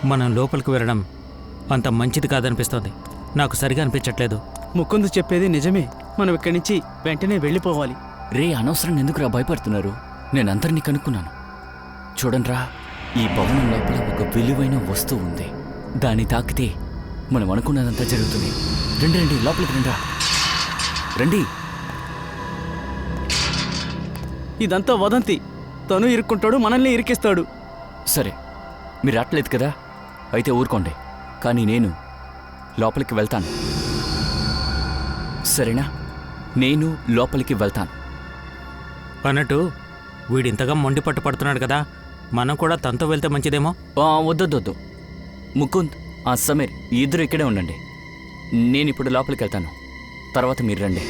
మనం లోపలికి వెళ్ళడం అంత మంచిది కాదనిపిస్తోంది. నాకు సరిగా అనిపించట్లేదు. ముకుంద్ చెప్పేది నిజమే. మనం ఇక్కడి నుంచి వెంటనే వెళ్ళిపోవాలి. రే, అనవసరంగా ఎందుకురా భయపడుతున్నారు? నేనందరినీ కనుక్కున్నాను. చూడండిరా, ఈ భవనం లోపల ఒక విలువైన వస్తువు ఉంది. దాన్ని తాకితే మనం అనుకున్నదంతా జరుగుతుంది. రండి రండి, లోపలికి రండి. రండి. ఇదంతా వదంతి. తను ఇరుక్కుంటాడు, మనల్ని ఇరికిస్తాడు. సరే, మీరు రావట్లేదు కదా, అయితే ఊరుకోండి. కానీ నేను లోపలికి వెళ్తాను, సరేనా? నేను లోపలికి వెళ్తాను. అన్నట్టు వీడింతగా మొండి పట్టు పడుతున్నాడు కదా, మనం కూడా తనతో వెళ్తే మంచిదేమో. వద్దొద్దొద్దు. ముకుంద్, సమీర్, ఇద్దరు ఇక్కడే ఉండండి. నేను ఇప్పుడు లోపలికి వెళ్తాను, తర్వాత మీరు రండి.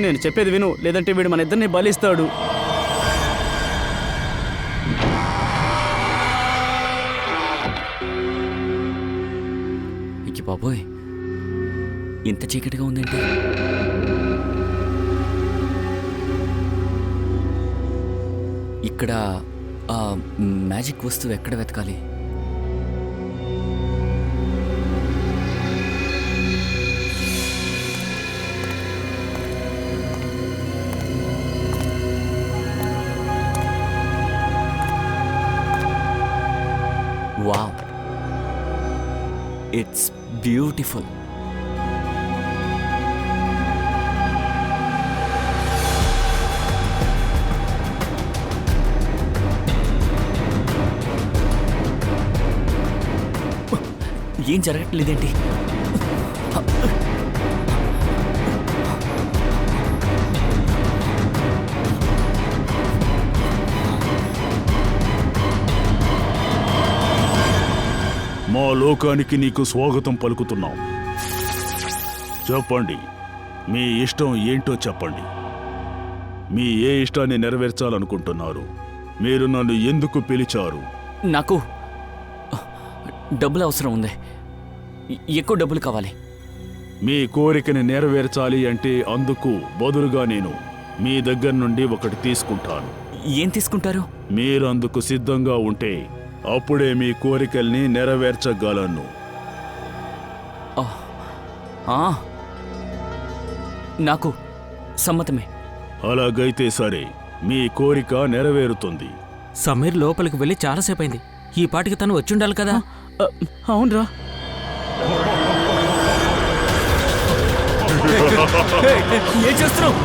నేను చెప్పేది విను, లేదంటే వీడు మన ఇద్దరిని బలిస్తాడు. ఇక బాబోయ్, ఇంత చీకటిగా ఉందేంటి? ఇక్కడ మ్యాజిక్ వస్తువు ఎక్కడ వెతకాలి? Wow, it's beautiful. ఏం జరగట్లేదేంటి? మా లోకానికి నీకు స్వాగతం పలుకుతున్నాం. చెప్పండి, మీ ఇష్టం ఏంటో చెప్పండి. మీ ఏ ఇష్టాన్ని నెరవేర్చాలనుకుంటున్నారు? మీరు నన్ను ఎందుకు పిలిచారు? నాకు డబ్బులు అవసరం ఉంది. ఎక్కువ డబ్బులు కావాలి. మీ కోరికని నెరవేర్చాలి అంటే అందుకు బదులుగా నేను మీ దగ్గర నుండి ఒకటి తీసుకుంటాను. ఏం తీసుకుంటారు? మీరు అందుకు సిద్ధంగా ఉంటే అప్పుడే మీ కోరికల్ని నెరవేర్చగలను. నాకు సమ్మతమే. అలాగైతే సరే, మీ కోరిక నెరవేరుతుంది. సమీర్ లోపలికి వెళ్ళి చాలాసేపు అయింది. ఈ పాటికి తను వచ్చుండాలి కదా. అవునరా. ఏం చేస్తున్నావు?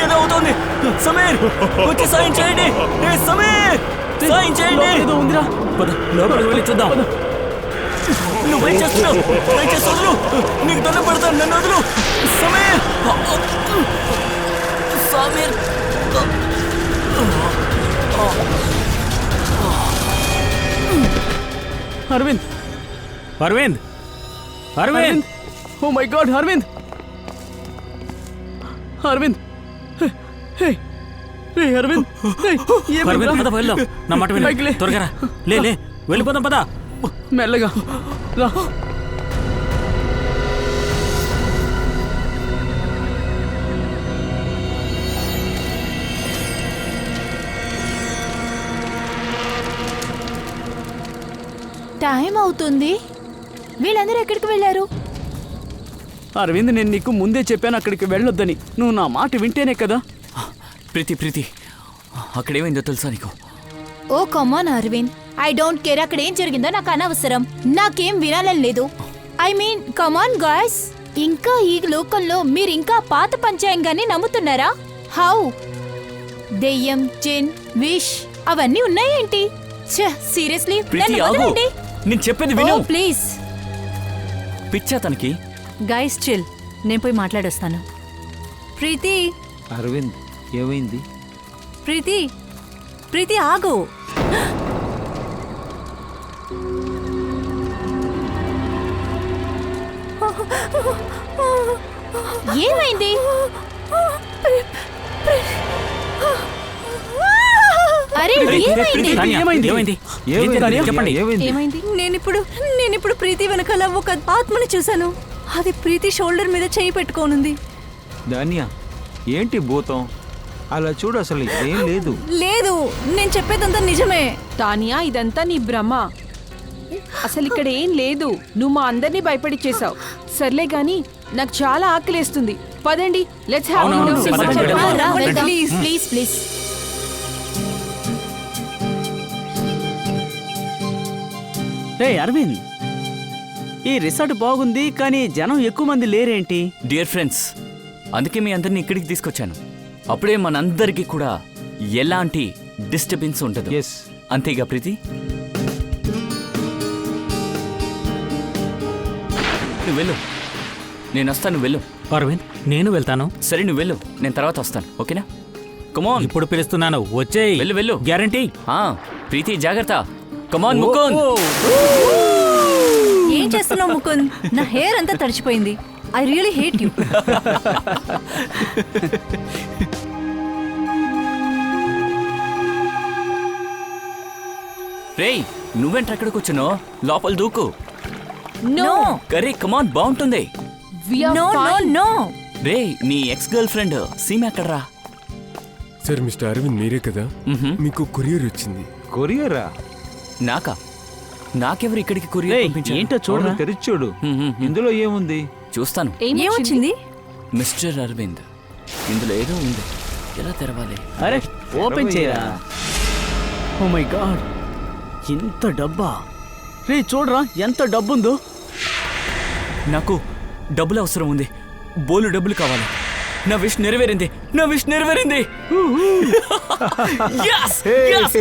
ఏదవుతోంది? సమీర్, వచ్చి సాయం చేయండి. సమీర్, సాయం చేయండి. ఏదో ఉందిరా. లోపలికి వెళ్ళి చూద్దాం. నువ్వేం చేస్తున్నావు? దయచేసి వదులు. నీకు దండం పెడతాను, నన్ను వదులు. Sameer, Sameer. Aravind, Aravind, Aravind. Oh my god, Aravind, Aravind, Aravind, Aravind, పద వెళ్దాం. నా మాట విను, త్వరగా రా. లే, వెళ్ళిపోదాం, పద. మెల్లగా రా. టైం అవుతుంది. వీళ్ళందరూ ఎక్కడికి వెళ్ళారు? అరవింద్, నేను నీకు ముందే చెప్పాను అక్కడికి వెళ్ళొద్దని. నువ్వు నా మాట వింటేనే కదా. ప్రీతి, అక్కడేమైందో తెలుసా నీకు? ఓ కమాన్ అరవింద్, ఐ డోంట్ కేర్ అక్కడ ఏం జరిగిందో నాకు అనవసరం. నాకేం వినాలని లేదు. ఐ మీన్ కమాన్ గాయ్స్, ఇంకా ఈ లోకంలో మీరు ఇంకా పాత పంచాయంగాన్ని నమ్ముతున్నారా? హౌ? దెయ్యం, జిన్, విష్ అవన్నీ ఉన్నాయేంటి? సీరియస్లీ ప్రీతి, ఆగు. నేను చెప్పేది విను. ప్లీజ్. పిచ్చా తనకి? గైస్ చిల్, నేను పోయి మాట్లాడొస్తాను. ప్రీతి. అరవింద్, ఏమైంది? ప్రీతి ఆగు. ఏమైంది? అరే ఏమైంది? చెప్పండి. ఏమైంది? నేనిప్పుడు ప్రీతి వెనకాల ఒక ఆత్మని చూశాను. అది ప్రీతి షోల్డర్ మీద చేయి పెట్టుకోనుంది. ధాన్య, ఏంటి భూతం? అలా చూడు, అసలు ఇదేం లేదు. లేదు, నేను చెప్పేదంతా నిజమే. తానియా ఇదంతా నీ భ్రమ. అసలు ఇక్కడ ఏం లేదు. నువ్వు మా అందరినీ భయపడిచ్చేసావు. సర్లే గాని నాకు చాలా ఆకలేస్తుంది. పదండి, లెట్స్ హావ్ అవునవును, పదండి. రా, వెళ్దాం. Please. Please please. రే అరవింద్, ఈ రిసార్ట్ బాగుంది కానీ జనం ఎక్కువ మంది లేరేంటి? డియర్ ఫ్రెండ్స్, అందుకే మీ అందరిని ఇక్కడికి తీసుకొచ్చాను. అప్పుడే మనందరికీ కూడా ఎలాంటి డిస్టర్బెన్స్ ఉండదు. ఎస్. అంతేగా ప్రీతి? నువ్వు వెళ్ళు, నేను వస్తాను. వెళ్ళు. అరవింద్, నేను వెళ్తాను. సరే నువ్వు వెళ్ళు, నేను తర్వాత వస్తాను. ఓకేనా? కమాన్, ఇప్పుడు పిలుస్తున్నాను, వచ్చేయ్. వెళ్ళు వెళ్ళు. గ్యారంటీ. ప్రీతి జాగ్రత్త. కమాన్ ముకుంద్. ఏం చేస్తున్నావు ముకుంద్? నా హెయిర్ అంతా తడిచిపోయింది. I really hate you. రేయ్, నువ్వేంటి అక్కడికి వచ్చినో? లోపల దూకు. నో కరే కమాన్, బాగుంటుంది. No no no. రేయ్, నీ ఎక్స్ గర్ల్ ఫ్రెండ్ సీమ ఎక్కడ్రా? సార్, మిస్టర్ అరవింద్ మీరే కదా? మీకు కొరియర్ వచ్చింది. కొరియరా? నాకా? నాకెవరు ఇక్కడికి కొరియర్ రేయ్, పంపించారు? ఏంటో చూడరా. అవును, తెరిచి చూడు. ఇందులో ఏముంది? చూస్తాను. ఏమొచ్చింది? మిస్టర్ అరవింద్, ఇందులో ఏదో ఉంది. ఎలా తెరవాలి? అరే ఓపెన్ చేయరా. ఓ మై గాడ్, ఇంత డబ్బా! రే చూడరా ఎంత డబ్బుందో. నాకు డబ్బులు అవసరం ఉంది. బోలు డబ్బులు కావాలి. నా విష్ నెరవేరింది. నా విష్ నెరవేరింది. Yes! Yes!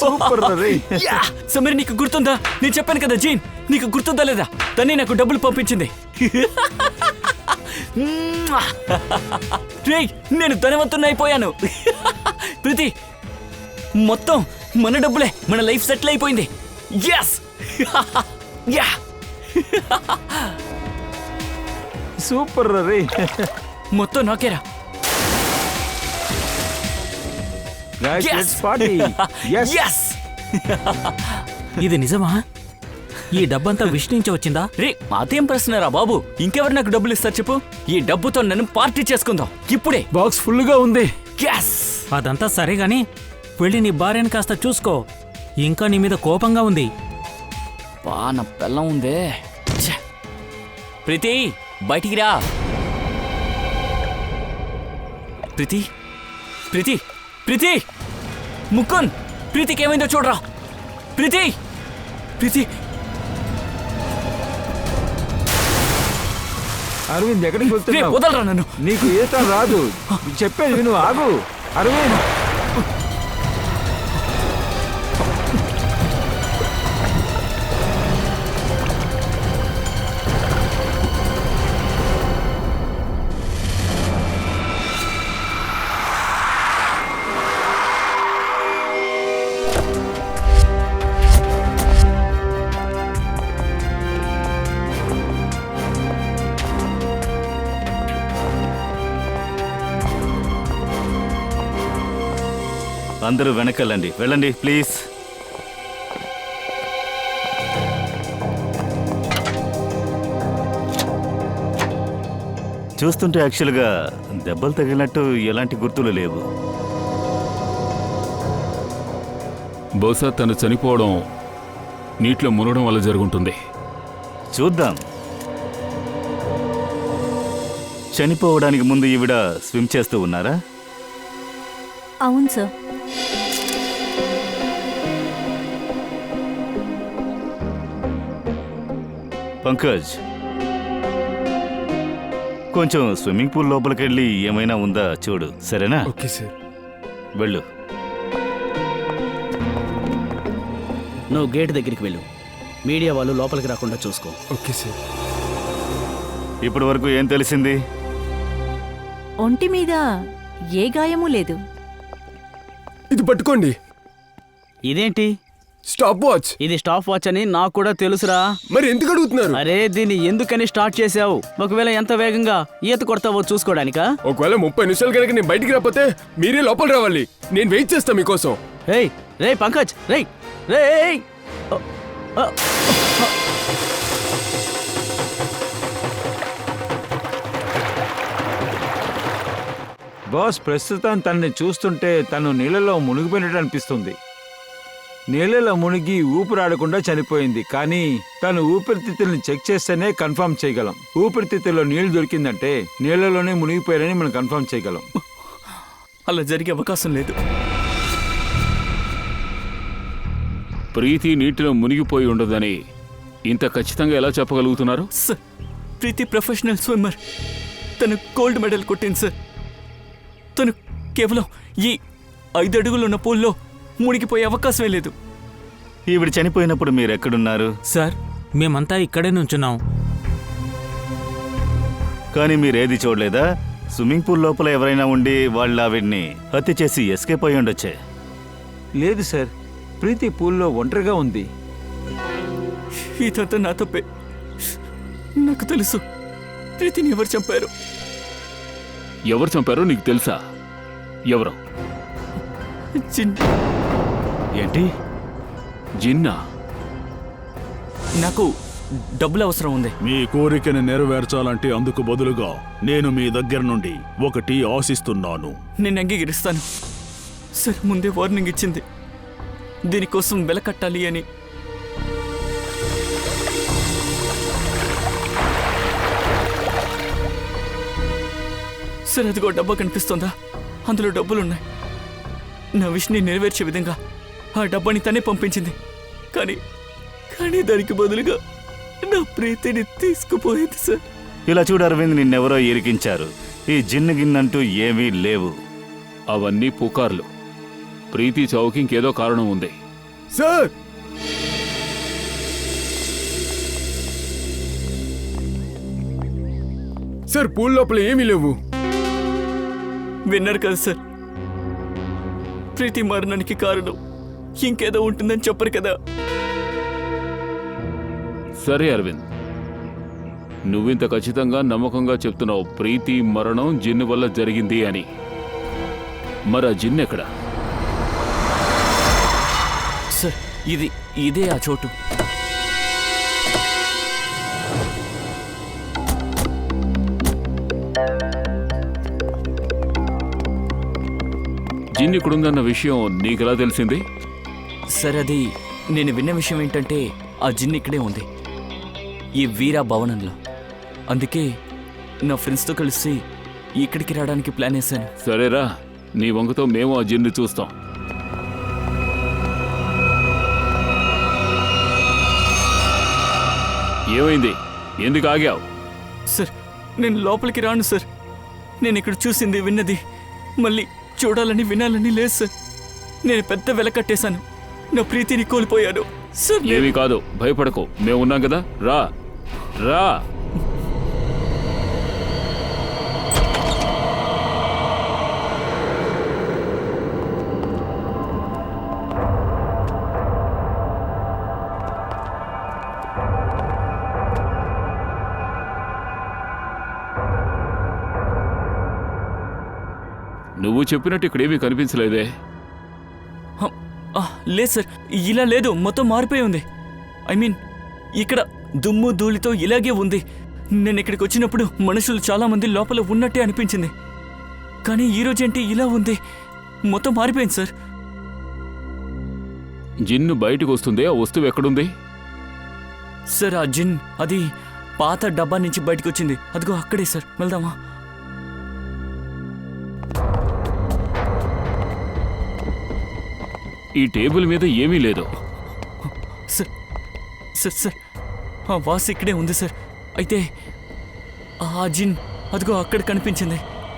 సూపర్ రే. Yeah! సమీర్, నీకు గుర్తుందా? నేను చెప్పాను కదా జీన్, నీకు గుర్తుందా లేదా? తనే నాకు డబ్బులు పంపించింది. రేయ్, నేను ధనవంతుని అయిపోయాను. ప్రీతి, మొత్తం మన డబ్బులే. మన లైఫ్ సెటిల్ అయిపోయింది. ఎస్. యా, సూపర్ రే. మొత్తం నాకేరా. Guys, Yes! let's party. Yes. Yes! ఇది నిజమా? ఈ డబ్బంతా విష్ నుంచి వచ్చిందా? రే, అదేం ప్రశ్నరా బాబు? ఇంకెవరు నాకు డబ్బులు ఇస్తారు చెప్పు? ఈ డబ్బుతో నన్ను పార్టీ చేసుకుందాం ఇప్పుడే. బాక్స్ ఫుల్ గా ఉంది. ఎస్. అదంతా సరే గాని వెళ్ళి నీ భార్యను కాస్త చూసుకో. ఇంకా నీ మీద కోపంగా ఉంది. నా పెళ్ళం ఉందే. ఛే. ప్రీతి, బయటికి రా. ప్రీతి, ప్రీతి, ప్రీతి, ముకుంద్, ప్రీతికి ఏమైందో చూడరా. ప్రీతి, ప్రీతి. అరవింద్, ఎక్కడికి రే, వెళ్తున్నావు? వదలరా నన్ను. నీకు ఈత రాదు. చెప్పేది విను, ఆగు. అరవింద్, అందరూ వెనకెళ్ళండి. వెళ్ళండి ప్లీజ్. చూస్తుంటే యాక్చువల్గా దెబ్బలు తగిలినట్టు ఎలాంటి గుర్తులు లేవు. బహుశా తను చనిపోవడం నీటిలో మునగడం వల్ల జరుగుంటుంది. చూద్దాం. చనిపోవడానికి ముందు ఈవిడ స్విమ్ చేస్తూ ఉన్నారా? అవును సార్. పంకజ్, కొంచెం స్విమ్మింగ్ పూల్ లోపలికి వెళ్ళి ఏమైనా ఉందా చూడు, సరేనా? Okay sir. వెళ్ళు. నువ్వు గేట్ దగ్గరికి వెళ్ళు. మీడియా వాళ్ళు లోపలికి రాకుండా చూసుకో. Okay sir. ఇప్పటి వరకు ఏం తెలిసింది? ఒంటి మీద ఏ గాయమూ లేదు. ఇది పట్టుకోండి. ఇదేంటి? Stop watch. ఇది స్టాప్ వాచ్ అని నాకు కూడా తెలుసురా. మరి ఎందుకు అడుగుతున్నారు? అరే, దీన్ని ఎందుకని స్టార్ట్ చేసావు? ఒకవేళ ఎంత వేగంగా ఈత కొడతావో చూసుకోవడానికా? ఒకవేళ 30 నిమిషాలు కనుక నేను బయటికి రాకపోతే మీరే లోపల రావాలి. నేను వెయిట్ చేస్తా మీకోసం. రేయ్ రేయ్ పంకజ్, రేయ్ రేయ్. బాస్ ప్రస్తుతం తనని చూస్తుంటే తను నీళ్ళలో మునిగిపోయినట్టు అనిపిస్తుంది. నీళ్ళలో మునిగి ఊపిరాడకుండా చనిపోయింది. కానీ తను ఊపిరితిత్తుల్ని చెక్ చేస్తేనే కన్ఫర్మ్ చేయగలం. ఊపిరితిత్తుల్లో నీళ్లు దొరికిందంటే నీళ్ళలోనే మునిగిపోయారని మనం కన్ఫర్మ్ చేయగలం. అలా జరిగే అవకాశం లేదు. ప్రీతి నీటిలో మునిగిపోయి ఉండదని ఇంత ఖచ్చితంగా ఎలా చెప్పగలుగుతున్నారు? సార్, ప్రీతి ప్రొఫెషనల్ స్విమ్మర్. తను గోల్డ్ మెడల్ కొట్టింది సార్. తను కేవలం ఈ 5 అడుగులు ఉన్న పూల్లో మునిగిపోయే అవకాశమే లేదు. ఈవిడ చనిపోయినప్పుడు మీరెక్కడున్నారు? సార్ మేమంతా ఇక్కడే నుంచున్నాం. కానీ మీరేది చూడలేదా? స్విమ్మింగ్ పూల్ లోపల ఎవరైనా ఉండి వాళ్ళు ఆవిడ్ని హత్య చేసి ఎస్కేప్ అయి ఉండొచ్చే. లేదు సార్, ప్రీతి పూల్లో ఒంటరిగా ఉంది. ఇదంతా నా తప్పే. నాకు తెలుసు ప్రీతిని ఎవరు చంపారు. ఎవరు చంపారో నీకు తెలుసా? ఎవరు? ఏంటి? జిన్నా? నాకు డబ్బులు అవసరం ఉంది. మీ కోరికను నెరవేర్చాలంటే అందుకు బదులుగా నేను మీ దగ్గర నుండి ఒకటి ఆశిస్తున్నాను. నేను అంగీకరిస్తాను. సార్ ముందే వార్నింగ్ ఇచ్చింది, దీనికోసం వెల కట్టాలి అని. సార్ అదిగో డబ్బా కనిపిస్తుందా? అందులో డబ్బులున్నాయి. నా విష్ని నెరవేర్చే విధంగా ఆ డబ్బాని తనే పంపించింది. కానీ దానికి బదులుగా నా ప్రీతిని తీసుకుపోయింది సార్. ఇలా చూడు అరవింద్, నిన్నెవరో ఇరికించారు. ఈ జిన్ను గిన్నంటూ ఏమీ లేవు. అవన్నీ పుకార్లు. ప్రీతి చావుకి ఇంకేదో కారణం ఉంది. సార్, సార్ పూల్ లోపల ఏమీ లేవు. విన్నారు కదా సార్, ప్రీతి మరణానికి కారణం ఇంకేదో ఉంటుందని చెప్పరు కదా. సరే అరవింద్, నువ్వింత ఖచ్చితంగా నమ్మకంగా చెప్తున్నావు ప్రీతి మరణం జిన్ను వల్ల జరిగింది అని. మరి ఆ జిన్ ఎక్కడ? సార్ ఇదే ఆ చోటు. జిన్ ఇక్కడుందన్న విషయం నీకెలా తెలిసింది? సార్ అది నేను విన్న విషయం ఏంటంటే ఆ జిన్ ఇక్కడే ఉంది, ఈ వీరా భవనంలో. అందుకే నా ఫ్రెండ్స్తో కలిసి ఇక్కడికి రావడానికి ప్లాన్ వేశాను. సరేరా, నీ వంకతో మేము ఆ జిన్ను చూస్తాం. ఏమైంది? ఎందుకు ఆగావు? సార్ నేను లోపలికి రాను సార్. నేను ఇక్కడ చూసింది విన్నది మళ్ళీ చూడాలని వినాలని లేదు సార్. నేను పెద్ద వెల కట్టేశాను, నా ప్రీతిని కోల్పోయాను సార్. ఏమీ కాదు, భయపడకు, మేము ఉన్నాం కదా. రా రా. నువ్వు చెప్పినట్టు ఇక్కడేమీ కనిపించలేదే. లేదు సార్, ఇలా లేదు, మొత్తం మారిపోయి ఉంది. ఐ మీన్ ఇక్కడ దుమ్ము ధూళితో ఇలాగే ఉంది. నేను ఇక్కడికి వచ్చినప్పుడు మనుషులు చాలా మంది లోపల ఉన్నట్టే అనిపించింది. కానీ ఈరోజేంటి ఇలా ఉంది, మొత్తం మారిపోయింది సార్. జిన్ను బయటకు వస్తుంది, ఆ వస్తువు ఎక్కడుంది? సార్ ఆ జిన్ అది పాత డబ్బా నుంచి బయటకు వచ్చింది, అదిగో అక్కడే సార్. వెళ్దామా? ఈ టేబుల్ మీద ఏమీ లేదు. సార్ సార్ సార్ ఆ వాస్ ఇక్కడే ఉంది సార్. అయితే ఆ జిన్ అదిగో అక్కడ కనిపించింది,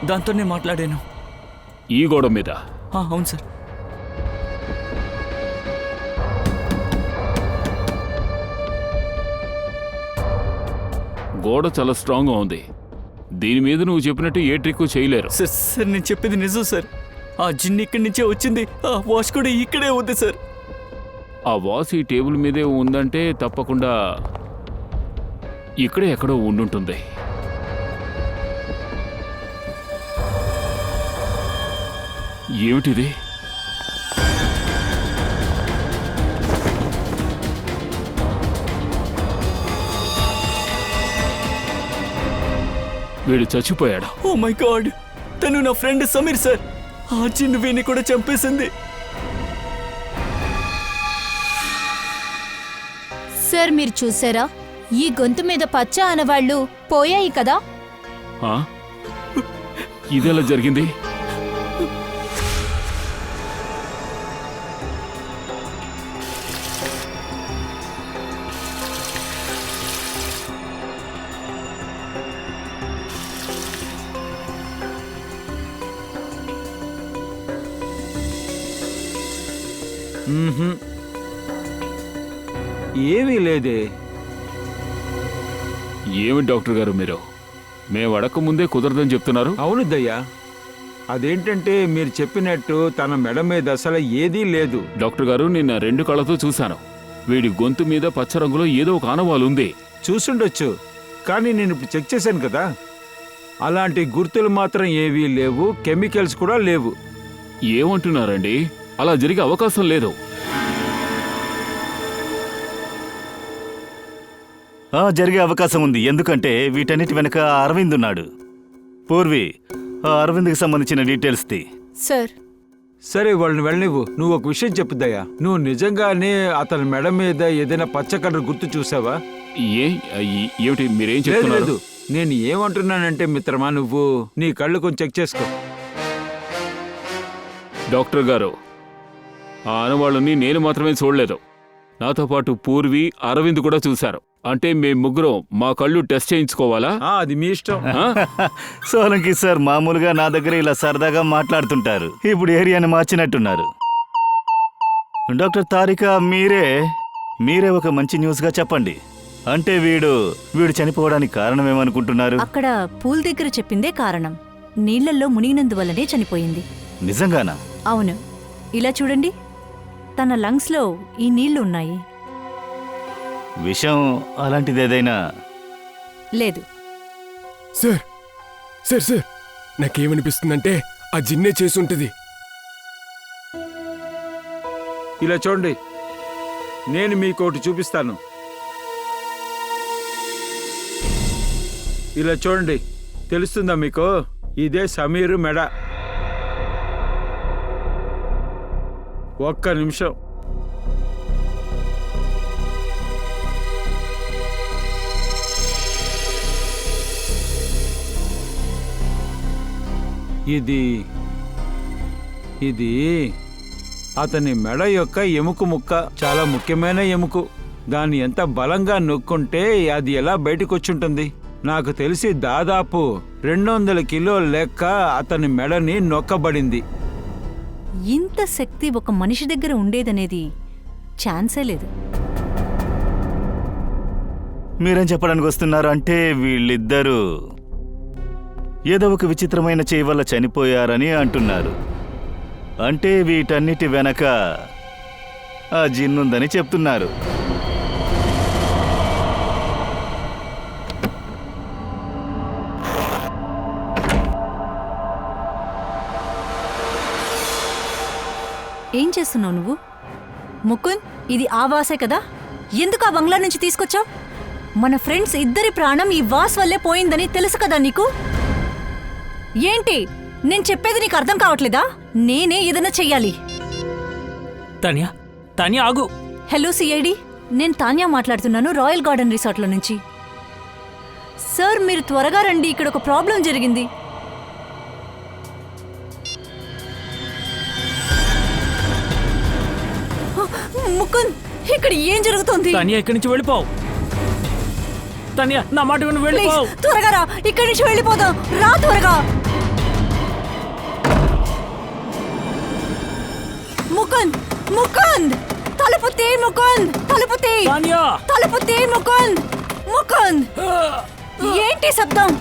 దాంతోనే మాట్లాడాను. ఈ గోడ మీద? అవును సార్. గోడ చాలా స్ట్రాంగ్గా ఉంది. దీని మీద నువ్వు చెప్పినట్టు ఏ ట్రిక్ చేయలేరు. సార్ సార్ నేను చెప్పేది నిజం సార్. ఆ జిన్ ఇక్కడి నుంచే వచ్చింది, ఆ వాష్ కూడా ఇక్కడే ఉంది సార్. ఆ వాస్ ఈ టేబుల్ మీదే ఉందంటే తప్పకుండా ఇక్కడే ఎక్కడో ఉండుంటుంది. ఏమిటిది? వీడు చచ్చిపోయాడు. ఓ మై గాడ్, తను నా ఫ్రెండ్ సమీర్ సార్. ఆ చిన్న వీని కూడా చంపేసింది. సార్ మీరు చూసారా, ఈ గొంతు మీద పచ్చ అనవాళ్ళు పోయాయి కదా. ఆ? ఇదెలా జరిగింది? ఏమీ లేదే. ఏమి డాక్టర్ గారు మీరు? మేము అడగక ముందే కుదరదని చెప్తున్నారు. అవును దయ్యా, అదేంటంటే మీరు చెప్పినట్టు తన మెడ మీద అసలు ఏదీ లేదు. డాక్టర్ గారు, నిన్న 2 కళ్ళతో చూశాను. వీడి గొంతు మీద పచ్చ రంగులో ఏదో ఒక ఆనవాలు ఉంది. చూసుండొచ్చు, కానీ నేను ఇప్పుడు చెక్ చేశాను కదా, అలాంటి గుర్తులు మాత్రం ఏవీ లేవు, కెమికల్స్ కూడా లేవు. ఏమంటున్నారండి? అలా జరిగే అవకాశం లేదు. జరిగే అవకాశం ఉంది. ఎందుకంటే వీటన్నిటి వెనక అరవింద్ ఉన్నాడు. పూర్వి, ఆ అరవింద్కి సంబంధించిన డీటెయిల్స్ తి. సార్ సరే, వాళ్ళని వెళ్ళనివ్వు. నువ్వు ఒక విషయం చెప్పుదయ్యా, నువ్వు నిజంగానే అతని మెడ మీద ఏదైనా పచ్చ కలర్ గుర్తు చూసావా? ఏమిటి మీరేం లేదు చెప్తున్నారు? లేదు, నేను ఏమంటున్నానంటే మిత్రమా, నువ్వు నీ కళ్ళు కొంచెం చెక్ చేసుకో. డాక్టర్ గారు, ఆ ఆనవాళ్ళని నేను మాత్రమే చూడలేదు. నాతో పాటు పూర్వి, అరవింద్ కూడా చూశారు. అంటే మేము ముగ్గురం మా కళ్ళు టెస్ట్ చేయించుకోవాలా? అది మీ ఇష్టం. సోలంకి సార్ మామూలుగా నా దగ్గర ఇలా సరదాగా మాట్లాడుతుంటారు. ఇప్పుడు ఏరియాని మార్చినట్టున్నారు. డాక్టర్ తారిక, మీరే ఒక మంచి న్యూస్గా చెప్పండి. అంటే వీడు చనిపోవడానికి కారణం ఏమనుకుంటున్నారు? అక్కడ పూల్ దగ్గర చెప్పిందే కారణం. నీళ్లలో మునిగినందువల్లనే చనిపోయింది. నిజంగానా? అవును, ఇలా చూడండి, తన లంగ్స్లో ఈ నీళ్లు ఉన్నాయి. విషం అలాంటిది ఏదైనా? లేదు. సార్ సార్ సార్ నాకేమనిపిస్తుందంటే ఆ జిన్నే చేసుంటది. ఇలా చూడండి, నేను మీకోటి చూపిస్తాను. ఇలా చూడండి, తెలుస్తుందా మీకు? ఇదే సమీరు మెడ. ఒక్క నిమిషం. ఇది అతని మెడ యొక్క ఎముక ముక్క. చాలా ముఖ్యమైన ఎముకు. దాన్ని ఎంత బలంగా నొక్కుంటే అది ఎలా బయటకు వచ్చుంటుంది. నాకు తెలిసి దాదాపు 200 కిలోల లెక్క అతని మెడని నొక్కబడింది. ఇంత శక్తి ఒక మనిషి దగ్గర ఉండేదనేది ఛాన్సే లేదు. మీరేం చెప్పడానికి వస్తున్నారు? అంటే వీళ్ళిద్దరూ ఏదో ఒక విచిత్రమైన చేయి వల్ల చనిపోయారని అంటున్నారు. అంటే వీటన్నిటి వెనక ఆ జిన్నుందని చెప్తున్నారు. ఏం చేస్తున్నావు నువ్వు? ముకుంద్, ఇది ఆ వాసే కదా? ఎందుకు ఆ బంగ్లా నుంచి తీసుకొచ్చావు? మన ఫ్రెండ్స్ ఇద్దరి ప్రాణం ఈ వాస్ వల్లే పోయిందని తెలుసు కదా నీకు? ఏంటి నేను చెప్పేది నీకు అర్థం కావట్లేదా? నేనే ఏదైనా చెయ్యాలి. తాన్యా ఆగు. హలో సిఐడి, నేను తాన్యా మాట్లాడుతున్నాను, రాయల్ గార్డెన్ రిసార్ట్లో నుంచి. సార్, మీరు త్వరగా రండి, ఇక్కడ ఒక ప్రాబ్లం జరిగింది. ముకుంద్, ఇక్కడ ఏం జరుగుతుంది? తాన్యా, ఇక్కడి నుంచి వెళ్ళిపోవు. తాన్యా, నా మాట విని వెళ్ళిపోవు. త్వరగా రా, ఇక్కడి నుంచి వెళ్ళిపోదాం. రా త్వరగా. ముకుంద్, ముకుంద్, తలుపు తీ. ముకుంద్, తలుపు తీ. తలుపు తీ ముకుంద్. ముకుంద్, ఏంటి శబ్దం?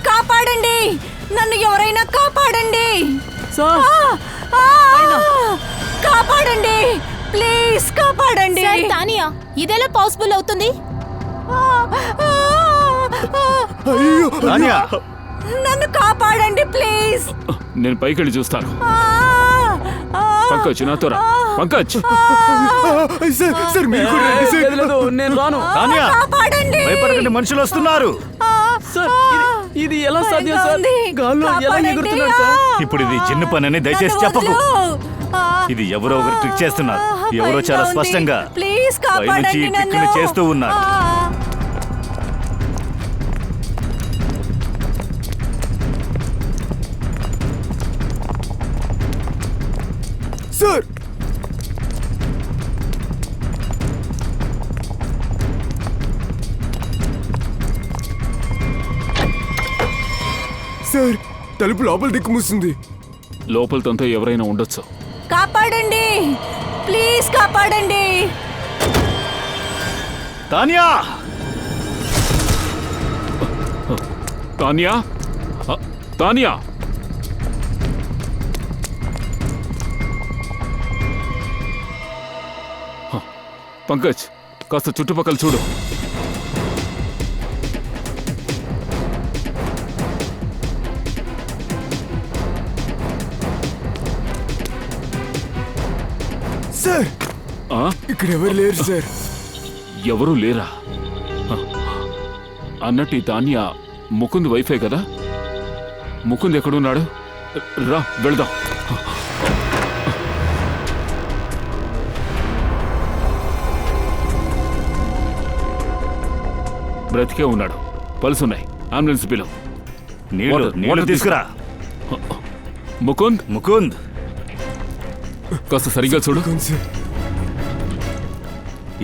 కాపాడండి, నన్ను ఎవరైనా కాపాడండి. కాపాడండి, కాపాడండి. సార్ తానియా ఇదెలా పాసిబుల్ అవుతుంది? అయ్యో తానియా నన్ను కాపాడండి ప్లీజ్. నేను పైకెళ్ళి చూస్తాను. పంకజ్ నాతో రా. పంకజ్ సార్ సార్ మీరు కూడా రండి సార్. లేదు, నేను రాను. తానియా కాపాడండి. భయపడకండి, మనుషులు వస్తున్నారు. సార్ ఇది ఎలా సాధ్యం సార్? ఉంది. గాల్లో ఎలా కాపాడండి. ఎగురుతున్నాడు సార్? ఇప్పుడు ఇది జిన్ను పనని దయచేసి నన్ను చెప్పకు. వదలు. ఇది ఎవరో ఒకరు ట్రిక్ చేస్తున్నారు. ఎవరో భయంగా చాలా ఉంది. స్పష్టంగా ప్లీజ్ పైనుంచి కాపాడండి ఈ ట్రిక్లు నన్ను. చేస్తూ ఉన్నారు. సార్ సార్ తలుపు లోపల దిక్కు మూసింది. లోపల తనతో ఎవరైనా ఉండొచ్చు. కాపాడండి ప్లీజ్ కాపాడండి. తానియా తానియా తానియా పంకజ్ కాస్త చుట్టుపక్కల చూడు. సార్ ఆ? ఇక్కడ ఎవరు లేరు సార్. ఎవరూ లేరా? అన్నట్టు ఈ తాన్య ముకుంద్ వైఫే కదా? ముకుంద్ ఎక్కడున్నాడు? రా వెళదాం. బ్రతికే ఉన్నాడు. పల్సున్నాయి. అంబులెన్స్ పిలువు. నీళ్లు నీళ్లు తీసుకురా. ముకుంద్ ముకుంద్ కాస్త సరిగ్గా చూడు. సార్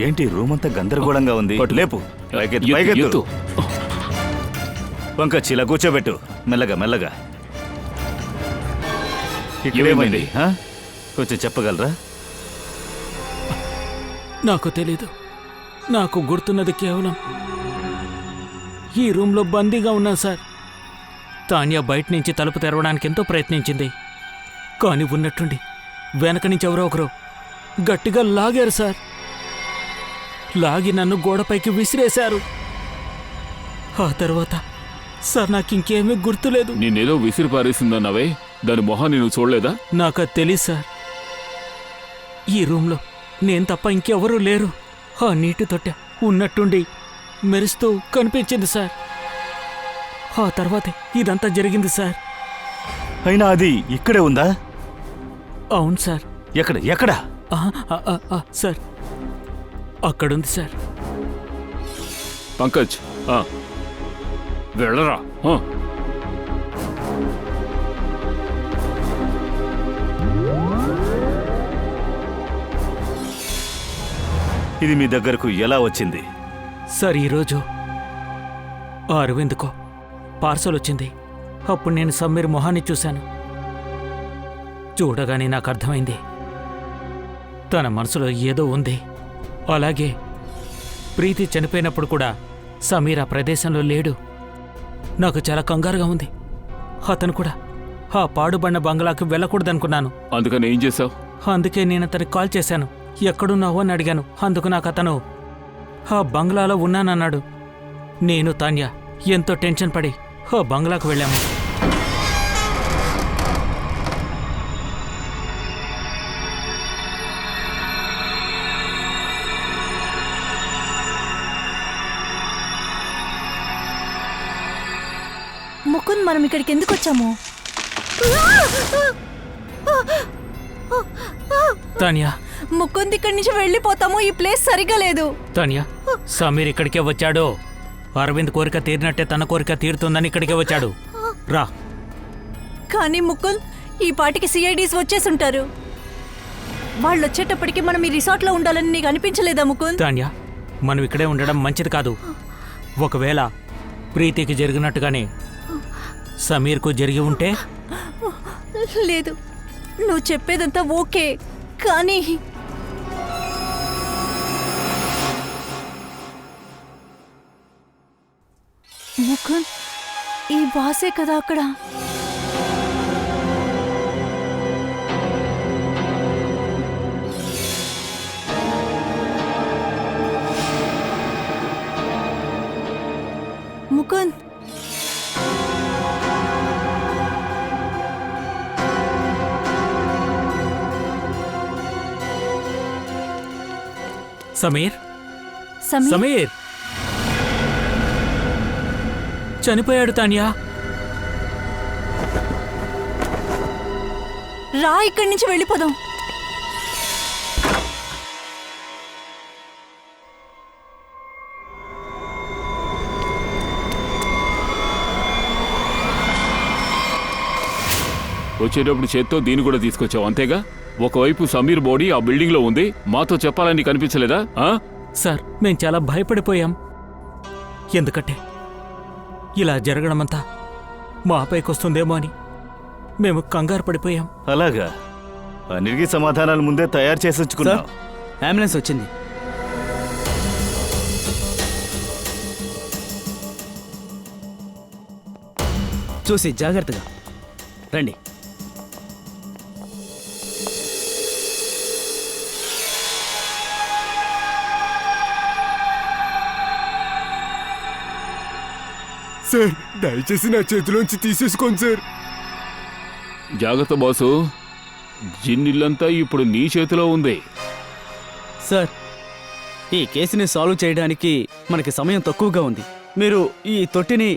ఏంటి రూమ్ అంతా గందరగోళంగా ఉంది. పట్టు. లేపు పైకెత్తు, ఎత్తు, పైకెత్తు. ఎత్తు. పంకజ్ ఇలా కూర్చోబెట్టు. మెల్లగా మెల్లగా. ఇక్కడేమైంది? ఏమైంది? కొంచెం చెప్పగలరా? నాకు తెలీదు. నాకు గుర్తున్నది కేవలం ఈ రూమ్లో బందీగా ఉన్నా సార్. తాన్యా బయట నుంచి తలుపు తెరవడానికి ఎంతో ప్రయత్నించింది. కానీ ఉన్నట్టుండి వెనక నుంచి ఎవరో ఒకరు గట్టిగా లాగారు సార్. లాగి నన్ను గోడపైకి విసిరేశారు. ఆ తర్వాత సార్ నాకు ఇంకేమీ గుర్తులేదు. నేనేదో విసిరి పారేసిందన్నావే, దాని మొహాన్ని నువ్వు చూడలేదా? నాకు అది తెలీదు సార్. ఈ రూమ్లో నేను తప్ప ఇంకెవరూ లేరు. ఆ నీటి తొట్టె ఉన్నట్టుండి మెరుస్తూ కనిపించింది సార్. ఆ తర్వాతే ఇదంతా జరిగింది సార్. అయినా అది ఇక్కడే ఉందా? అవును సార్. ఎక్కడ ఎక్కడ? Sir అక్కడుంది sir. పంకజ్ వెళ్ళరా. ఇది మీ దగ్గరకు ఎలా వచ్చింది? సార్ ఈరోజు ఆ అరవింద్కో పార్సల్ వచ్చింది. అప్పుడు నేను సమీర్ మొహాన్ని చూశాను. చూడగానే నాకు అర్థమైంది తన మనసులో ఏదో ఉంది. అలాగే ప్రీతి చనిపోయినప్పుడు కూడా సమీర్ ఆ ప్రదేశంలో లేడు. నాకు చాలా కంగారుగా ఉంది. అతను కూడా ఆ పాడుబడిన బంగ్లాకు వెళ్ళకూడదనుకున్నాను. అందుకని ఏం చేశావు? అందుకే నేను అతనికి కాల్ చేశాను. ఎక్కడున్నావు అని అడిగాను. అందుకు నాకు అతను ఆ బంగ్లాలో ఉన్నానన్నాడు. నేను తాన్య ఎంతో టెన్షన్ పడి ఆ బంగ్లాకు వెళ్ళాము. ముకుంద్ మనం ఇక్కడికి ఎందుకు వచ్చాము? తాన్య ముకుంద్ ఇక్కడి నుంచి వెళ్ళిపోతాము. ఈ ప్లేస్ సరిగా లేదు. తాన్య సమీర్ ఇక్కడికే వచ్చాడు. అరవింద్ కోరిక తీరినట్టే తన కోరిక తీరుతుందని ఇక్కడికే వచ్చాడు. రా. కానీ ముకుంద్ ఈ పాటికి సిఐడీస్ వచ్చేసుంటారు. వాళ్ళు వచ్చేటప్పటికి మనం ఈ రిసార్ట్లో ఉండాలని నీకు అనిపించలేదా ముకుంద్? తాన్య మనం ఇక్కడే ఉండడం మంచిది కాదు. ఒకవేళ ప్రీతికి జరిగినట్టుగానే సమీర్కు జరిగి ఉంటే? లేదు, నువ్వు చెప్పేదంతా ఓకే, కానీ ముకుంద్ ఈ బాసే కదా అక్కడ. ముకుంద్, సమీర్ సమీర్ సమీర్ చనిపోయాడు తాన్యా. రా, ఇక్కడి నుంచి వెళ్ళిపోదాం. వచ్చేటప్పుడు చేత్తో దీన్ని కూడా తీసుకొచ్చావు అంతేగా? ఒకవైపు సమీర్ బాడీ ఆ బిల్డింగ్ లో ఉంది, మాతో చెప్పాలని కనిపించలేదా? సార్ మేం చాలా భయపడిపోయాం. ఎందుకంటే ఇలా జరగడమంతా మా పైకొస్తుందేమో అని మేము కంగారు పడిపోయాం. అలాగా? అన్నిటికీ సమాధానాలు ముందే తయారు చేసి ఉంచుకున్నాం. అంబులెన్స్ వచ్చింది. చూసి జాగ్రత్తగా రండి. సార్ దయచేసి నా చేతిలోంచి తీసేసుకోండి సార్. జాగ్రత్త బాసు, జిన్నిల్లంతా ఇప్పుడు నీ చేతిలో ఉంది. సార్, ఈ కేసుని సాల్వ్ చేయడానికి మనకి సమయం తక్కువగా ఉంది. మీరు ఈ తొట్టిని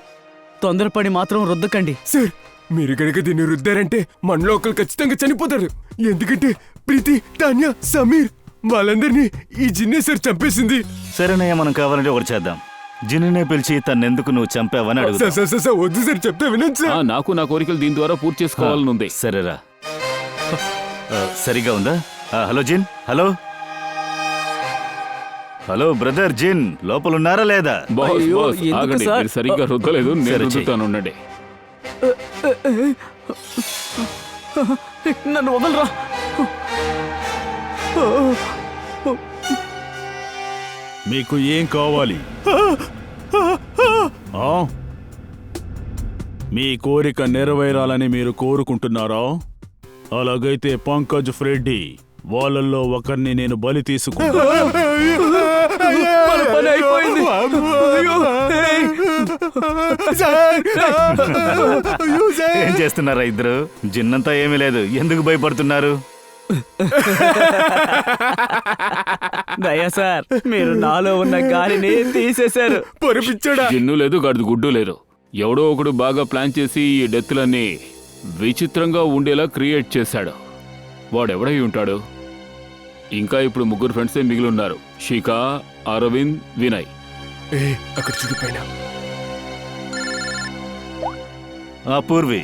తొందరపడి మాత్రం రుద్దకండి. సార్ మీరు కనుక దీన్ని రుద్దారంటే మనలో ఒకరు ఖచ్చితంగా చనిపోతారు. ఎందుకంటే ప్రీతి, తాన్యా, సమీర్ వాళ్ళందరినీ ఈ జిన్నే సార్ చంపేసింది. సరేనయ్య, మనం కావాలంటే ఒకటి చేద్దాం. జిన్నునే పిలిచి తన్నెందుకు నువ్వు చంపావని అడుగు. సార్ వద్దు సార్, చెప్తే వినండి సార్. నాకు నా కోరికలు దీని ద్వారా పూర్తి చేసుకోవాలనుంది. సరేరా, సరిగా ఉందా? హలో జిన్. హలో హలో బ్రదర్ జిన్, లోపలున్నారా లేదా? బాస్ అయ్యో, బాస్ ఎందుకు ఆగండి, సార్? మీరు సరిగ్గా రుద్దలేదు, నేను సరే, చెయ్యి. రుద్దుతాను, ఉండండి. నన్ను వదలరా. మీకు ఏం కావాలి? ఆ? మీ కోరిక నెరవేరాలని మీరు కోరుకుంటున్నారా? అలాగైతే పంకజ్ ఫ్రెడ్డి వాళ్ళల్లో ఒకరిని నేను బలి తీసుకుంటా. పని అయిపోయింది. ఏం చేస్తున్నారా ఇద్దరు? జిన్నంతా ఏమీ లేదు, ఎందుకు భయపడుతున్నారు? దయా సార్, మీరు నాలో ఉన్న గాలిని తీసేశారు. పొరపిచ్చాడా? జిన్ను లేదు, గడిది గుడ్డు లేదు. ఎవడో ఒకడు బాగా ప్లాన్ చేసి ఈ డెత్తులన్నీ విచిత్రంగా ఉండేలా క్రియేట్ చేశాడు. వాడెవడై ఉంటాడు? ఇంకా ఇప్పుడు ముగ్గురు ఫ్రెండ్సే మిగిలి ఉన్నారు, శిఖా, అరవింద్, వినయ్. అక్కడ చూడిపోయినా పూర్వి.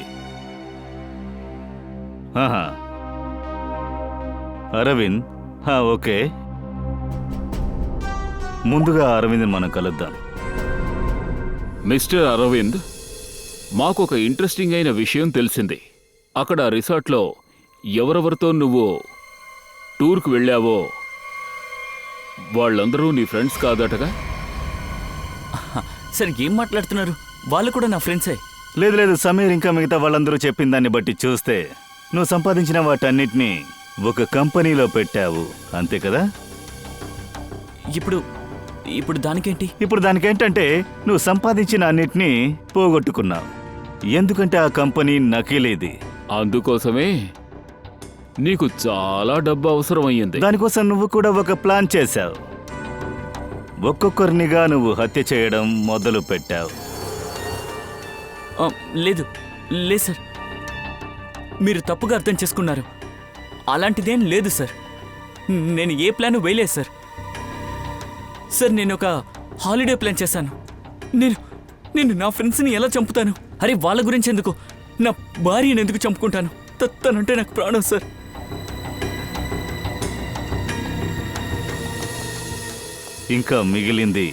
ఆహా, అరవింద్. ఓకే, ముందుగా అరవింద్ మనం కలుద్దాం. మిస్టర్ అరవింద్, మాకొక ఇంట్రెస్టింగ్ అయిన విషయం తెలిసింది. అక్కడ రిసార్ట్లో ఎవరెవరితో నువ్వు టూర్కు వెళ్ళావో వాళ్ళందరూ నీ ఫ్రెండ్స్ కాదటగా? సరే, ఏం మాట్లాడుతున్నారు? వాళ్ళు కూడా నా ఫ్రెండ్సే. లేదు లేదు, సమీర్ ఇంకా మిగతా వాళ్ళందరూ చెప్పిన దాన్ని బట్టి చూస్తే నువ్వు సంపాదించిన వాటన్నిటినీ ఒక కంపెనీలో పెట్టావు, అంతే కదా? ఇప్పుడు దానికేంటి? ఇప్పుడు దానికేంటంటే నువ్వు సంపాదించిన అన్నిటినీ పోగొట్టుకున్నావు. ఎందుకంటే ఆ కంపెనీ నకిలీది. అందుకోసమే నీకు చాలా డబ్బు అవసరం అయ్యింది. దానికోసం నువ్వు కూడా ఒక ప్లాన్ చేశావు. ఒక్కొక్కరినిగా నువ్వు హత్య చేయడం మొదలు పెట్టావు. లేదు సార్, మీరు తప్పుగా అర్థం చేసుకున్నారు. అలాంటిదేం లేదు సార్. నేను ఏ ప్లాన్ వేయలేదు సార్. సార్, నేను ఒక హాలిడే ప్లాన్ చేశాను. నేను నా ఫ్రెండ్స్ని ఎలా చంపుతాను? అరే, వాళ్ళ గురించి ఎందుకు, నా భార్యను ఎందుకు చంపుకుంటాను? తనంటే నాకు ప్రాణం సార్. ఇంకా మిగిలింది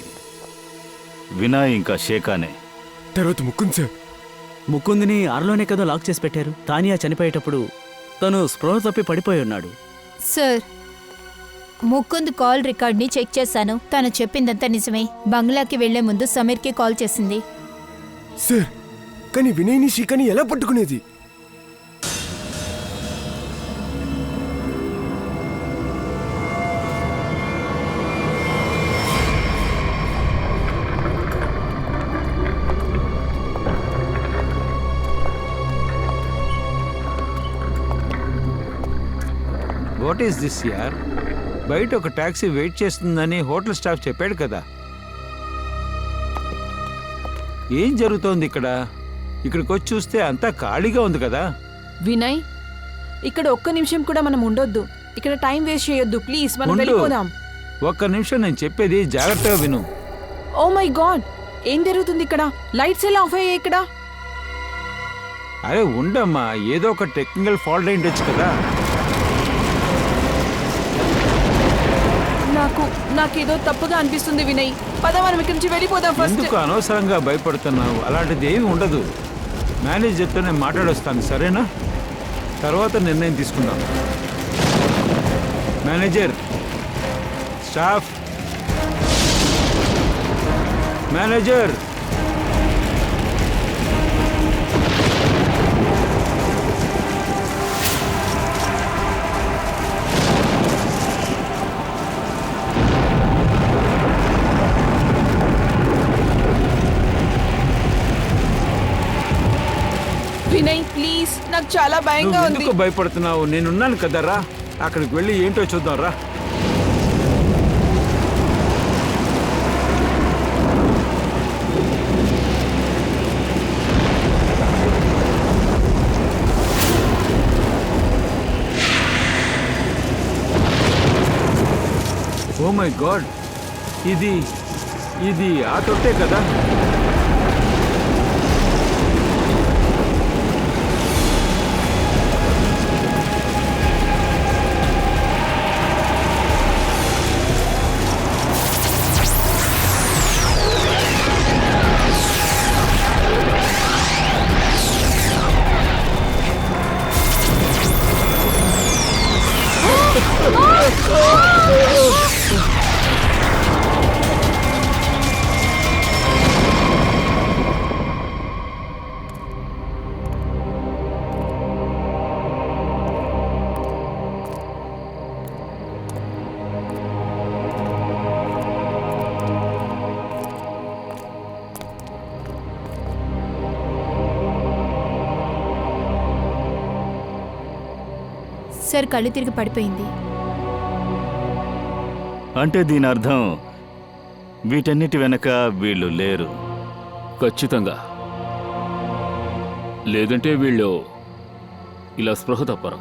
వినయ్ ఇంకా శేఖానే. తర్వాత ముకుంద్ సార్. ముకుందిని ఆరులోనే కదా లాక్ చేసి పెట్టారు. తానియా చనిపోయేటప్పుడు తను స్పృహ తప్పి పడిపోయి ఉన్నాడు. సార్, ముకుంద్ కాల్ రికార్డ్ని చెక్ చేశాను. తను చెప్పిందంతా నిజమే. బంగ్లాకి వెళ్లే ముందు సమీర్కి కాల్ చేసింది. సార్, కానీ వినయ్ని శిఖని ఎలా పట్టుకునేది? వాట్ ఈస్ దిస్ యార్? బయట ఒక టాక్సీ వెయిట్ చేస్తుందని హోటల్ స్టాఫ్ చెప్పాడు కదా. ఏం జరుగుతోంది ఇక్కడ? ఇక్కడికి వచ్చి చూస్తే అంతా ఖాళీగా ఉంది కదా. వినయ్, ఇక్కడ ఒక్క నిమిషం కూడా మనం ఉండొద్దు. ఇక్కడ టైం వేస్ట్ చేయొద్దు ప్లీజ్, మనం ఉండు. వెళ్ళిపోదాం. ఒక్క నిమిషం, నేను చెప్పేది జాగ్రత్తగా విను. ఓ మై గాడ్, ఏం జరుగుతుంది ఇక్కడ? లైట్స్ ఎలా ఆఫ్ అయ్యాయి ఇక్కడ? అరే ఉండమ్మా, ఏదో ఒక టెక్నికల్ ఫాల్ట్ అయి ఉండొచ్చు కదా. నాకేదో తప్పుగా అనిపిస్తుంది వినయ్. పద మనం ఇక్కడి నుంచి వెళ్ళిపోదాం ఫస్ట్. ఎందుకు అనవసరంగా భయపడుతున్నావు? అలాంటిది ఏమి ఉండదు. మేనేజర్తో నేను మాట్లాడొస్తాను, సరేనా? తర్వాత నిర్ణయం తీసుకుందాం. Manager, staff, manager. Vinay please, నాకు చాలా భయంగా నువ్వు ఉంది. ఎందుకు భయపడుతున్నావు? నేనున్నాను కదరా. అక్కడికి వెళ్ళి ఏంటో చూద్దాం రా. ఓ మై గాడ్, ఇది ఆ తొట్టే కదా. సార్ కళ్ళు తిరిగి పడిపోయింది. అంటే దీని అర్థం వీటన్నిటి వెనక వీళ్ళు లేరు. ఖచ్చితంగా. లేదంటే వీళ్ళు ఇలా స్పృహ తప్పరు.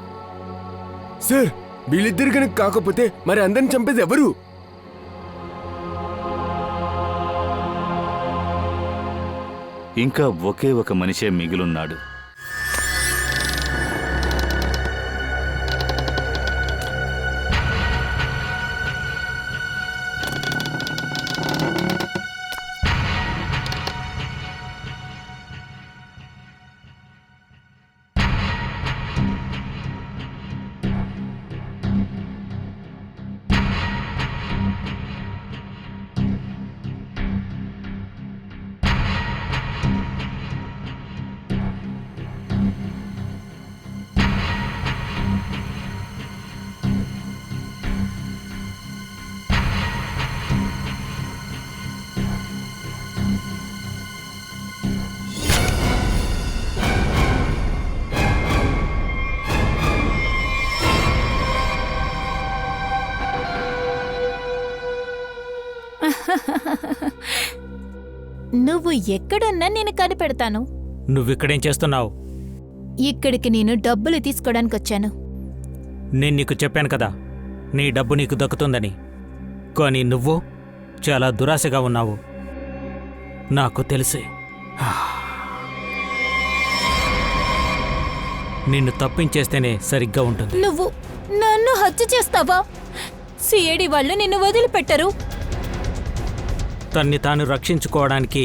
సార్ వీళ్ళిద్దరు కనుక కాకపోతే మరి అందరిని చంపేది ఎవరు? ఇంకా ఒకే ఒక మనిషే మిగిలున్నాడు. నువ్వు ఎక్కడున్నా నేను కనిపెడతాను. నువ్విక్కడేం చేస్తున్నావు? ఇక్కడికి నేను డబ్బులు తీసుకోవడానికి వచ్చాను. నేను నీకు చెప్పాను కదా, నీ డబ్బు నీకు దక్కుతుందని. కానీ నువ్వు చాలా దురాశగా ఉన్నావు. నాకు తెలిసే. నిన్ను తప్పించేస్తేనే సరిగ్గా ఉంటుంది. నువ్వు నన్ను హత్య చేస్తావా? సిఐడి వాళ్ళు నిన్ను వదిలిపెట్టరు. తన్ని తాను రక్షించుకోవడానికి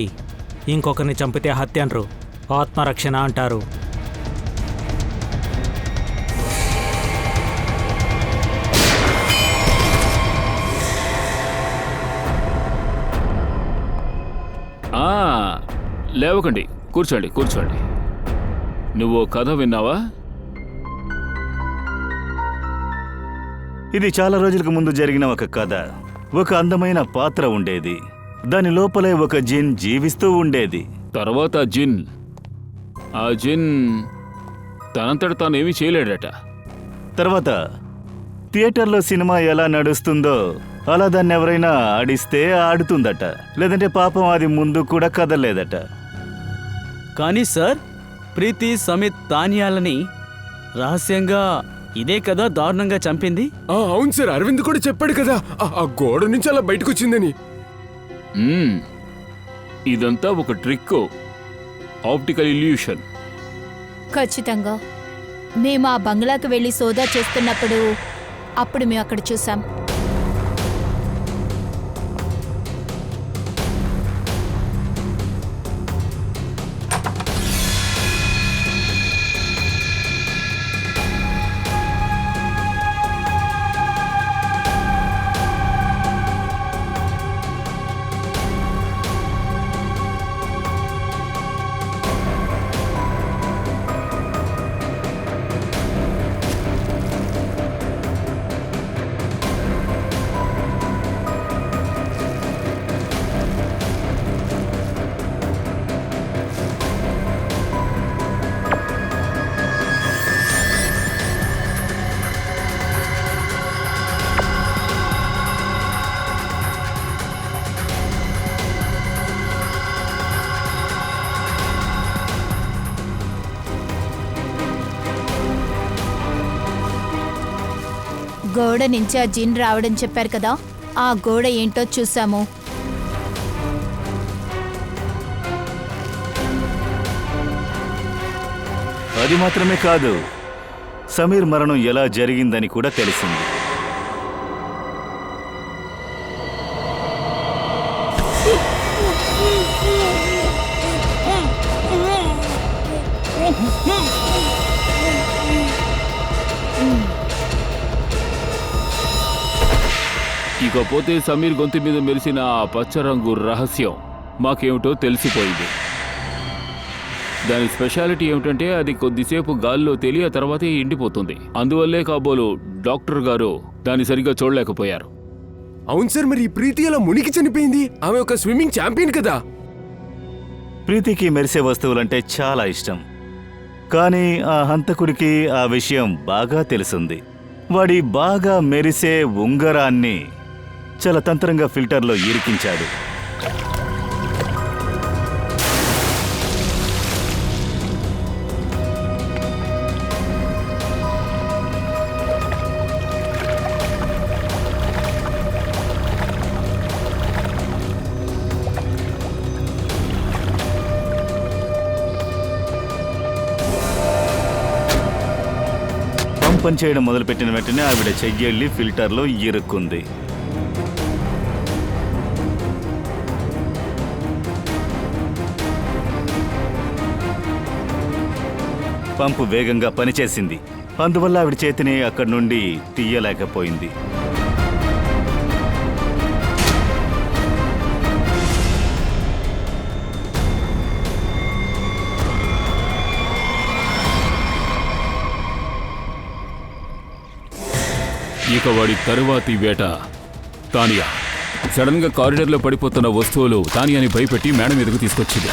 ఇంకొకరిని చంపితే హత్య అనరు, ఆత్మరక్షణ అంటారు. లేవకండి, కూర్చోండి కూర్చోండి. నువ్వు కథ విన్నావా? ఇది చాలా రోజులకు ముందు జరిగిన ఒక కథ. ఒక అందమైన పాత్ర ఉండేది. దాని లోపలే ఒక జిన్ జీవిస్తూ ఉండేది. తర్వాత ఆ జిన్ తనంతట తానేమీ చేయలేడట. తర్వాత థియేటర్లో సినిమా ఎలా నడుస్తుందో అలా దాన్ని ఎవరైనా ఆడిస్తే ఆడుతుందట, లేదంటే పాపం అది ముందు కూడా కదలలేదట. కానీ సార్, ప్రీతి, సమిత్, తానియాలని రహస్యంగా ఇదే కదా దారుణంగా చంపింది. అవును సార్, అరవింద్ కూడా చెప్పాడు కదా ఆ గోడ నుంచి అలా బయటకు వచ్చిందని. ఇదంతా ఒక ట్రిక్, ఆప్టికల్ ఇల్యూషన్. ఖచ్చితంగా మేము ఆ బంగ్లాకి వెళ్ళి సోదా చేస్తున్నప్పుడు అప్పుడు మేము అక్కడ చూసాం. గోడ నుంచి ఆ జిన్ రావడం చెప్పారు కదా, ఆ గోడ ఏంటో చూసాము. అది మాత్రమే కాదు, సమీర్ మరణం ఎలా జరిగిందని కూడా తెలిసింది. ఇకపోతే సమీర్ గొంతు మీద మెరిసిన ఆ పచ్చరంగు రహస్యం మాకేమిటో తెలిసిపోయింది. దాని స్పెషాలిటీ ఏమిటంటే అది కొద్దిసేపు గాల్లో తేలి ఆ తర్వాతే ఎండిపోతుంది. అందువల్లే కాబోలు డాక్టర్ గారు దాన్ని సరిగ్గా చూడలేకపోయారు. అవును సార్, మరి ఈ ప్రీతి ఎలా మునిగి చనిపోయింది? ఆమె ఒక స్విమ్మింగ్ ఛాంపియన్ కదా. ప్రీతికి మెరిసే వస్తువులంటే చాలా ఇష్టం, కానీ ఆ హంతకుడికి ఆ విషయం బాగా తెలుసుంది. వాడి బాగా మెరిసే ఉంగరాన్ని చాలా తంత్రంగా ఫిల్టర్లో ఇరికించాడు. పనిచేయడం మొదలుపెట్టిన వెంటనే ఆవిడ చెయ్యెళ్ళి ఫిల్టర్లో ఇరుక్కుంది. పంపు వేగంగా పనిచేసింది, అందువల్ల ఆవిడ చేతిని అక్కడి నుండి తీయలేకపోయింది. ఇక వాడి తరువాతి వేట తానియా. సడన్ గా కారిడార్లో పడిపోతున్న వస్తువులు తానియాని భయపెట్టి మేడ మీదకు తీసుకొచ్చింది.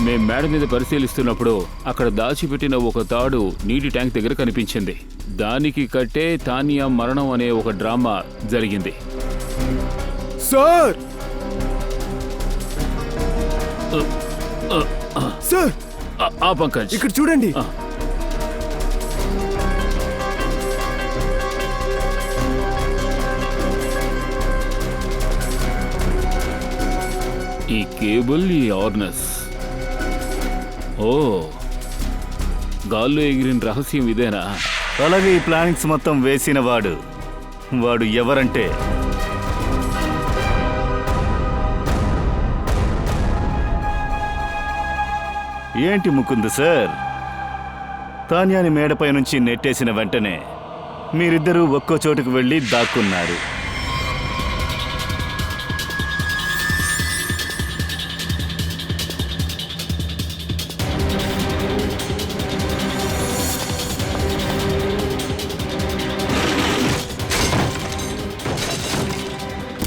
మేం మేడ మీద పరిశీలిస్తున్నప్పుడు అక్కడ దాచిపెట్టిన ఒక తాడు నీటి ట్యాంక్ దగ్గర కనిపించింది. దానికి కట్టే తానియా మరణం అనే ఒక డ్రామా జరిగింది. సార్ సార్ ఆ పంకజ్, ఇక్కడ చూడండి. ఈ కేబుల్, ఈ ఆర్నెస్. ఓ, గాల్లో ఎగిరిన రహస్యం ఇదేనా? అలాగే ఈ ప్లానింగ్స్ మొత్తం వేసిన వాడు ఎవరంటే ఏంటి ముకుంద్ సార్, తాన్యాని మేడపై నుంచి నెట్టేసిన వెంటనే మీరిద్దరూ ఒక్కో చోటుకు వెళ్ళి దాక్కున్నారు.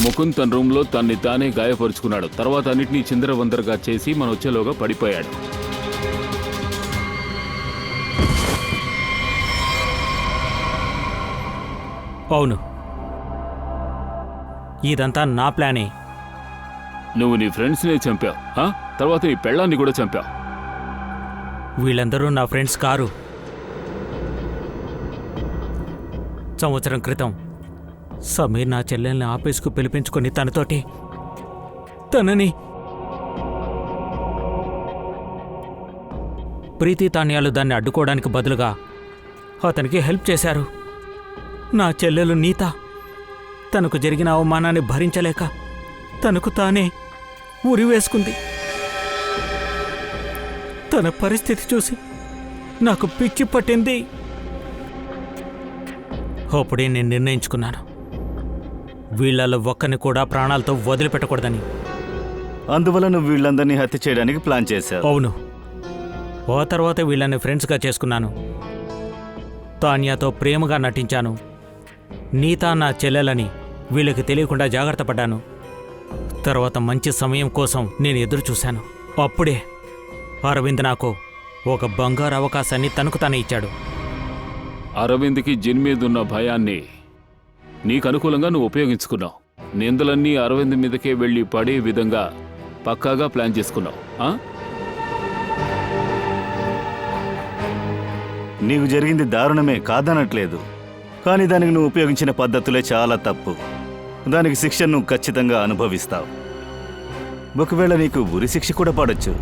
ముకుంద్ తన రూమ్లో తన్ని తానే గాయపరుచుకున్నాడు. తర్వాత అన్నిటినీ చిందరవందరగా చేసి మన వచ్చేలోగా పడిపోయాడు. అవును, ఇదంతా నా ప్లానే. నువ్వు నీ ఫ్రెండ్స్నే చంపావు, తర్వాత నీ పెళ్ళాన్ని కూడా చంపావు. వీళ్ళందరూ నా ఫ్రెండ్స్ కారు. సంవత్సరం క్రితం సమీర్ నా చెల్లెల్ని ఆఫీస్కు పిలిపించుకొని తనని ప్రీతి తాన్యాలు దాన్ని అడ్డుకోవడానికి బదులుగా అతనికి హెల్ప్ చేశారు. నా చెల్లెలు నీత తనకు జరిగిన అవమానాన్ని భరించలేక తనకు తానే ఉరివేసుకుంది. తన పరిస్థితి చూసి నాకు పిచ్చి పట్టింది. అప్పుడే నేను నిర్ణయించుకున్నాను, వీళ్ళలో ఒక్కరిని కూడా ప్రాణాలతో వదిలిపెట్టకూడదని. అందువల్ల నువ్వు వీళ్ళందరినీ హత్య చేయడానికి ప్లాన్ చేశావు. అవును. ఆ తర్వాత వీళ్ళని ఫ్రెండ్స్గా చేసుకున్నాను. తాన్యాతో ప్రేమగా నటించాను. నీతా నా చెల్లెలని వీళ్ళకి తెలియకుండా జాగ్రత్త పడ్డాను. తర్వాత మంచి సమయం కోసం నేను ఎదురు చూశాను. అప్పుడే అరవింద్ నాకు ఒక బంగారు అవకాశాన్ని తనకు తానే ఇచ్చాడు. అరవింద్కి జిన్ మీదున్న భయాన్ని నీకు అనుకూలంగా నువ్వు ఉపయోగించుకున్నావు. నిందలన్నీ అరవింద్ మీదకే వెళ్ళి పడే విధంగా పక్కాగా ప్లాన్ చేసుకున్నావు. నీకు జరిగింది దారుణమే, కాదనట్లేదు. కానీ దానికి నువ్వు ఉపయోగించిన పద్ధతులే చాలా తప్పు. దానికి శిక్షను నువ్వు ఖచ్చితంగా అనుభవిస్తావు. ఒకవేళ నీకు ఉరి శిక్ష కూడా పడొచ్చు.